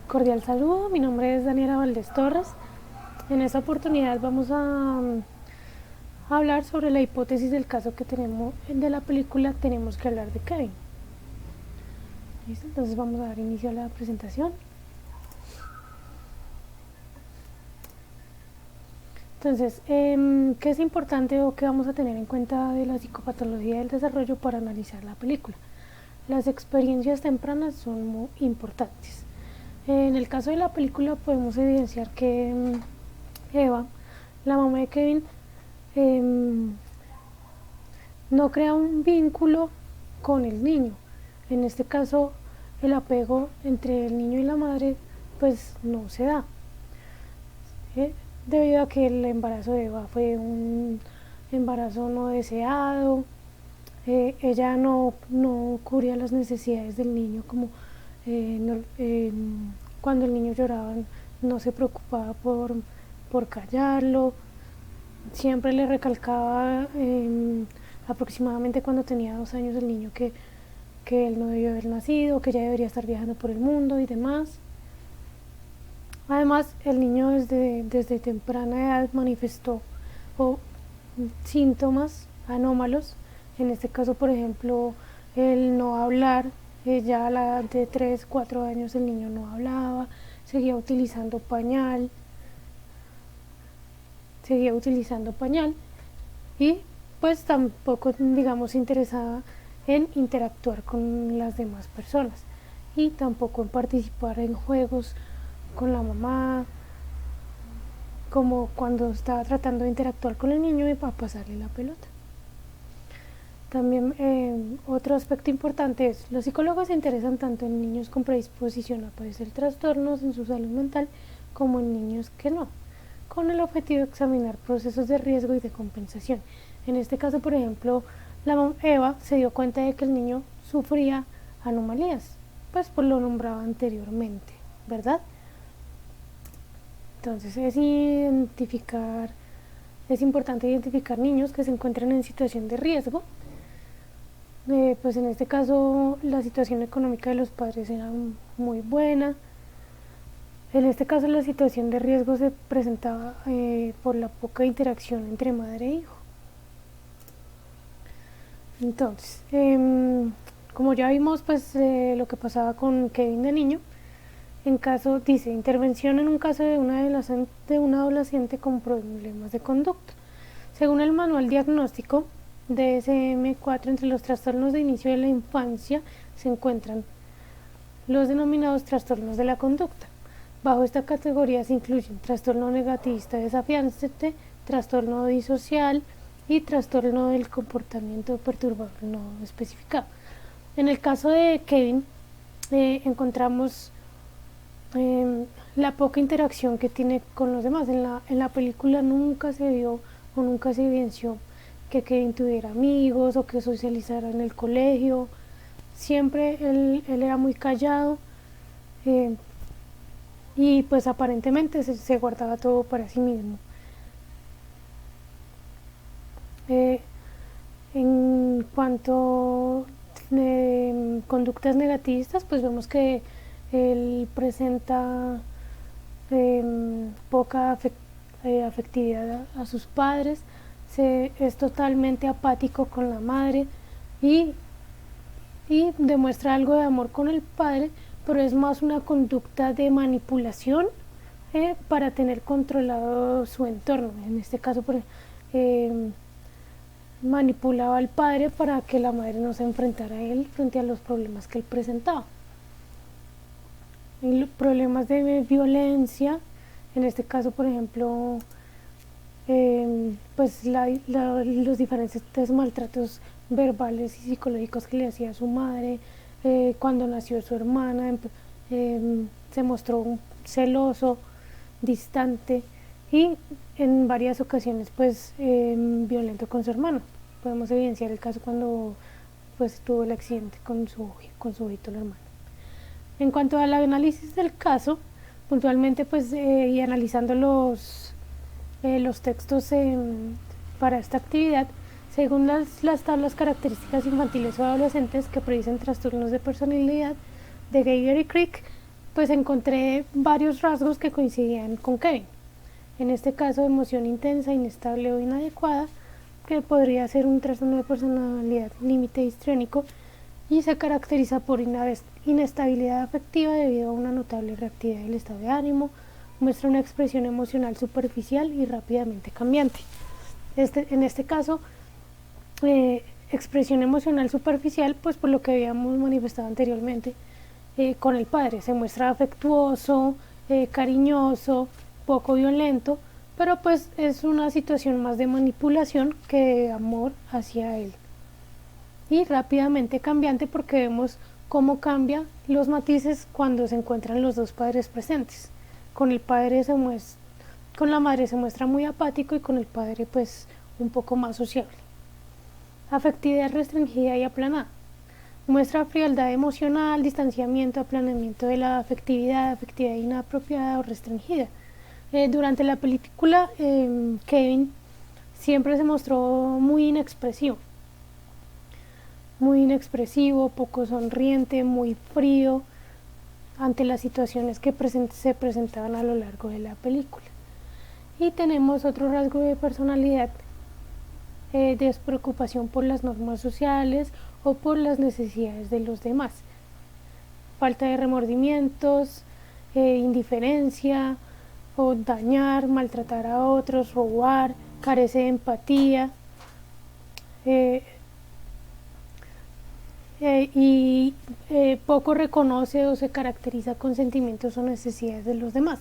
Cordial saludo, mi nombre es Daniela Valdés Torres. En esta oportunidad vamos a hablar sobre la hipótesis del caso que tenemos de la película Tenemos que hablar de Kevin. ¿Listo? Entonces vamos a dar inicio a la presentación. Entonces, ¿qué es importante o qué vamos a tener en cuenta de la psicopatología del desarrollo para analizar la película? Las experiencias tempranas son muy importantes. En el caso de la película podemos evidenciar que Eva, la mamá de Kevin, no crea un vínculo con el niño. En este caso, el apego entre el niño y la madre pues no se da, debido a que el embarazo de Eva fue un embarazo no deseado. Ella no cubría las necesidades del niño, como cuando el niño lloraba no se preocupaba por callarlo, siempre le recalcaba aproximadamente cuando tenía 2 años el niño que él no debió haber nacido, que ya debería estar viajando por el mundo y demás. Además, el niño desde temprana edad manifestó síntomas anómalos. En este caso, por ejemplo, el no hablar. Ya a la edad de 3, 4 años el niño no hablaba, seguía utilizando pañal y pues tampoco, digamos, interesada en interactuar con las demás personas y tampoco en participar en juegos con la mamá, como cuando estaba tratando de interactuar con el niño y para pasarle la pelota. También otro aspecto importante es, los psicólogos se interesan tanto en niños con predisposición a padecer trastornos en su salud mental como en niños que no, con el objetivo de examinar procesos de riesgo y de compensación. En este caso, por ejemplo, la Eva se dio cuenta de que el niño sufría anomalías, pues por lo nombrado anteriormente, ¿verdad? Entonces es importante identificar niños que se encuentran en situación de riesgo. Pues en este caso la situación económica de los padres era muy buena. En este caso la situación de riesgo se presentaba por la poca interacción entre madre e hijo. Entonces, como ya vimos, pues lo que pasaba con Kevin de niño, dice intervención en un caso de una adolescente con problemas de conducta. Según el manual diagnóstico DSM-4, entre los trastornos de inicio de la infancia se encuentran los denominados trastornos de la conducta. Bajo esta categoría se incluyen trastorno negativista desafiante, trastorno disocial y trastorno del comportamiento perturbador no especificado. En el caso de Kevin, encontramos la poca interacción que tiene con los demás. En la película nunca se vio o nunca se evidenció que Kevin tuviera amigos o que socializara en el colegio. Siempre él era muy callado, y pues aparentemente se guardaba todo para sí mismo. En cuanto a conductas negativistas, pues vemos que él presenta poca afectividad a sus padres, es totalmente apático con la madre y demuestra algo de amor con el padre, pero es más una conducta de manipulación para tener controlado su entorno. En este caso, manipulaba al padre para que la madre no se enfrentara a él frente a los problemas que él presentaba. Y problemas de violencia, en este caso, por ejemplo, pues los diferentes maltratos verbales y psicológicos que le hacía a su madre. Cuando nació su hermana, se mostró celoso, distante y en varias ocasiones pues violento con su hermano. Podemos evidenciar el caso cuando pues tuvo el accidente con su hijito, el hermano. En cuanto al análisis del caso, puntualmente pues y analizando los textos para esta actividad, según las tablas características infantiles o adolescentes que predicen trastornos de personalidad de Geiger y Crick, pues encontré varios rasgos que coincidían con Kevin. En este caso, emoción intensa, inestable o inadecuada, que podría ser un trastorno de personalidad límite histriónico, y se caracteriza por inestabilidad afectiva debido a una notable reactividad del estado de ánimo, muestra una expresión emocional superficial y rápidamente cambiante. En este caso, expresión emocional superficial, pues por lo que habíamos manifestado anteriormente, con el padre se muestra afectuoso, cariñoso, poco violento, pero pues es una situación más de manipulación que de amor hacia él. Y rápidamente cambiante porque vemos cómo cambian los matices cuando se encuentran los dos padres presentes. Con la madre se muestra muy apático y con el padre pues un poco más sociable. Afectividad restringida y aplanada. Muestra frialdad emocional, distanciamiento, aplanamiento de la afectividad inapropiada o restringida. Durante la película, Kevin siempre se mostró muy inexpresivo, poco sonriente, muy frío ante las situaciones que se presentaban a lo largo de la película. Y tenemos otro rasgo de personalidad, despreocupación por las normas sociales o por las necesidades de los demás, falta de remordimientos, indiferencia o dañar, maltratar a otros, robar, carece de empatía, y poco reconoce o se caracteriza con sentimientos o necesidades de los demás.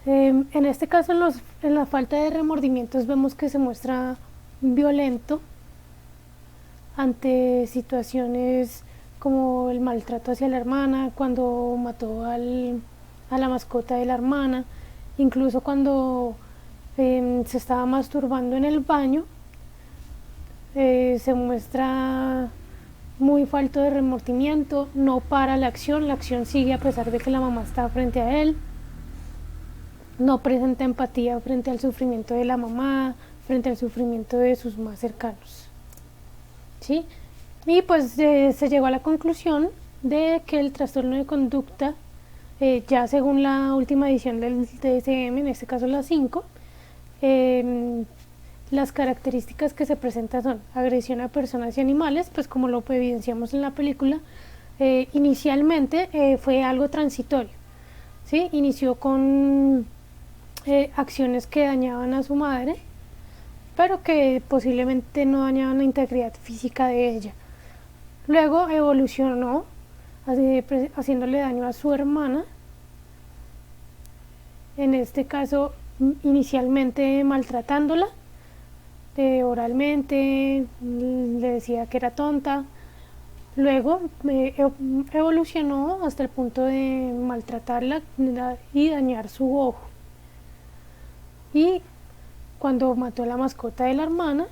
En este caso, en la falta de remordimientos vemos que se muestra violento ante situaciones como el maltrato hacia la hermana, cuando mató a la mascota de la hermana, incluso cuando se estaba masturbando en el baño, se muestra muy falto de remordimiento, no para la acción sigue a pesar de que la mamá está frente a él, no presenta empatía frente al sufrimiento de la mamá, frente al sufrimiento de sus más cercanos, ¿sí? Y pues se llegó a la conclusión de que el trastorno de conducta, ya según la última edición del DSM, en este caso la 5, las características que se presentan son agresión a personas y animales, pues como lo evidenciamos en la película. Inicialmente fue algo transitorio, ¿sí? Inició con acciones que dañaban a su madre, pero que posiblemente no dañaban la integridad física de ella. Luego evolucionó haciéndole daño a su hermana, en este caso inicialmente maltratándola, oralmente, le decía que era tonta. Luego evolucionó hasta el punto de maltratarla y dañar su ojo. Y cuando mató a la mascota de la hermana,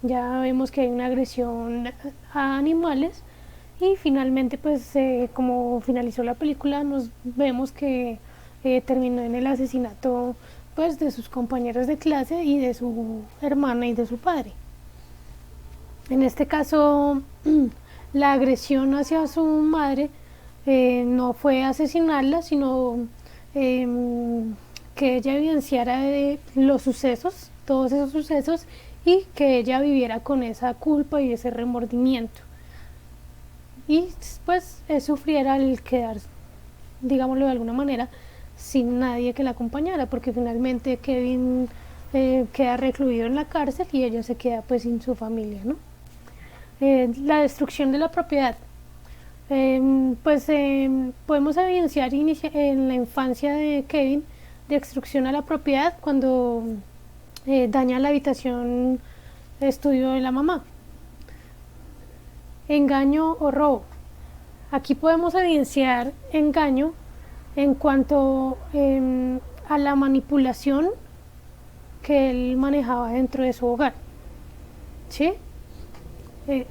ya vemos que hay una agresión a animales. Y finalmente, pues como finalizó la película, nos vemos que terminó en el asesinato pues de sus compañeros de clase y de su hermana y de su padre. En este caso, la agresión hacia su madre no fue asesinarla, sino que ella evidenciara los sucesos, todos esos sucesos, y que ella viviera con esa culpa y ese remordimiento. Y pues sufriera el quedar, digámoslo de alguna manera, sin nadie que la acompañara, porque finalmente Kevin queda recluido en la cárcel y ella se queda pues sin su familia, ¿no? La destrucción de la propiedad, podemos evidenciar en la infancia de Kevin destrucción a la propiedad cuando daña la habitación de estudio de la mamá. Engaño o robo. Aquí podemos evidenciar engaño en cuanto a la manipulación que él manejaba dentro de su hogar, ¿sí?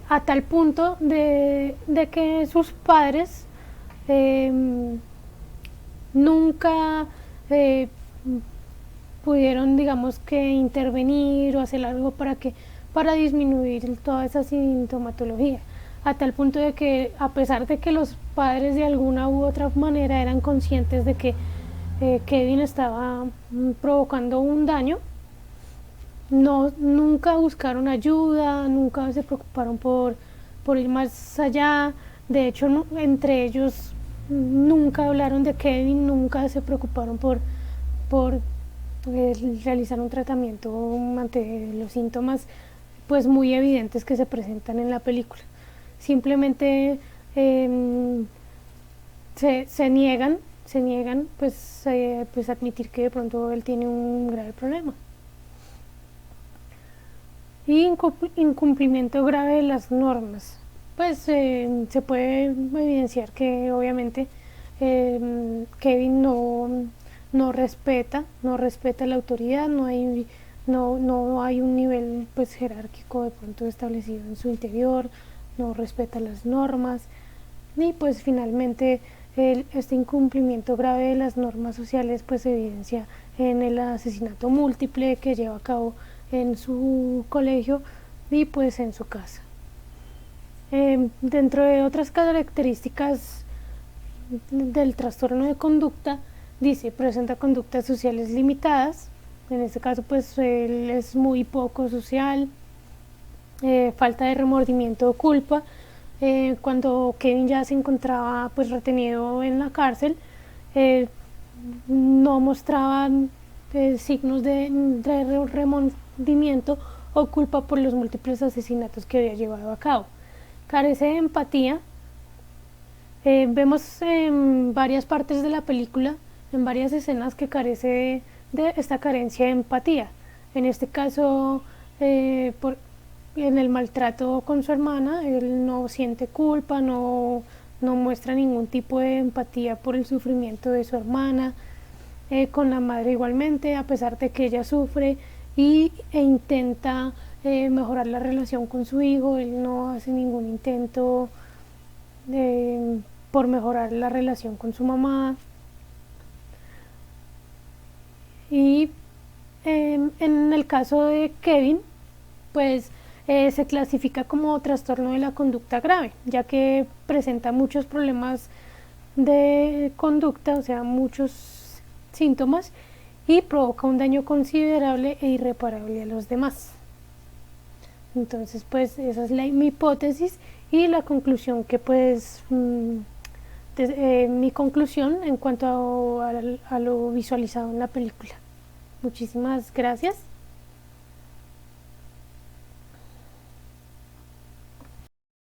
A tal punto de que sus padres nunca pudieron, digamos, que intervenir o hacer algo para disminuir toda esa sintomatología. a tal punto de que, a pesar de que los padres de alguna u otra manera eran conscientes de que Kevin estaba provocando un daño, nunca buscaron ayuda, nunca se preocuparon por ir más allá. De hecho, entre ellos nunca hablaron de Kevin, nunca se preocuparon por realizar un tratamiento ante los síntomas pues muy evidentes que se presentan en la película. Simplemente se niegan pues admitir que de pronto él tiene un grave problema. Y incumplimiento grave de las normas. Pues se puede evidenciar que obviamente Kevin no respeta la autoridad, no hay un nivel pues jerárquico de pronto establecido en su interior, no respeta las normas, y pues finalmente este incumplimiento grave de las normas sociales pues se evidencia en el asesinato múltiple que lleva a cabo en su colegio y pues en su casa. Dentro de otras características del trastorno de conducta, dice presenta conductas sociales limitadas. En este caso pues él es muy poco social, falta de remordimiento o culpa. Cuando Kevin ya se encontraba pues retenido en la cárcel, no mostraba signos de remordimiento o culpa por los múltiples asesinatos que había llevado a cabo. Carece de empatía. Vemos en varias partes de la película, en varias escenas, que carece de esta carencia de empatía. En este caso, en el maltrato con su hermana, él no siente culpa, no muestra ningún tipo de empatía por el sufrimiento de su hermana. Con la madre igualmente, a pesar de que ella sufre e intenta mejorar la relación con su hijo, él no hace ningún intento por mejorar la relación con su mamá. Y en el caso de Kevin, pues se clasifica como trastorno de la conducta grave, ya que presenta muchos problemas de conducta, o sea, muchos síntomas, y provoca un daño considerable e irreparable a los demás. Entonces pues esa es mi hipótesis y la conclusión que pues mi conclusión en cuanto a lo visualizado en la película. Muchísimas gracias.